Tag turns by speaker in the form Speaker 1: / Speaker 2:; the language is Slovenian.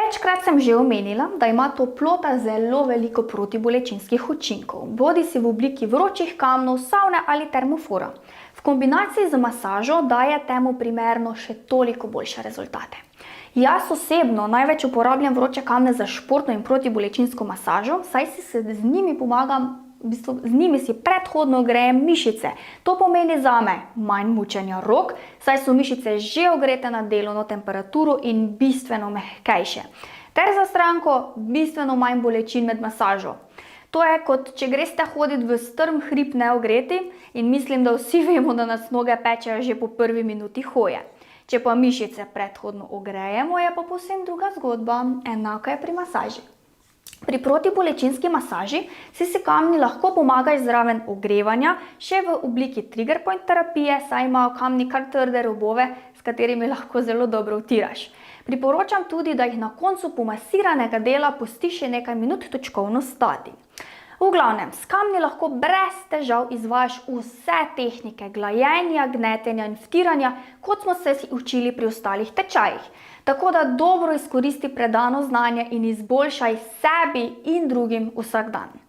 Speaker 1: Večkrat sem že omenila, da ima toplota zelo veliko protibolečinskih učinkov, bodisi v obliki vročih kamnov, savne ali termofora. V kombinaciji z masažo daje temu primerno še toliko boljše rezultate. Jaz osebno največ uporabljam vroče kamne za športno in protibolečinsko masažo, saj z njimi pomagam. Z njimi si predhodno ogrejem mišice. To pomeni zame manj mučenja rok, saj so mišice že ogrete na delovno temperaturo in bistveno mehkejše. Ter za stranko bistveno manj bolečin med masažo. To je kot če greste hoditi v strm hrib neogreti in mislim, da vsi vemo, da nas noge pečejo že po prvi minuti hoje. Če pa mišice predhodno ogrejemo, je pa povsem druga zgodba, enako je pri masaži. Pri protibolečinski masaži si kamni lahko pomagajo zraven ogrevanja, še v obliki trigger point terapije, saj imajo kamni kar trde robove, s katerimi lahko zelo dobro utiraš. Priporočam tudi, da jih na koncu pomasiranega dela pustiš še nekaj minut točkovno stati. V glavnem, s kamni lahko brez težav izvajaš vse tehnike glajenja, gnetenja in vtiranja, kot smo se učili pri ostalih tečajih. Tako da dobro izkoristi predano znanje in izboljšaj sebi in drugim vsak dan.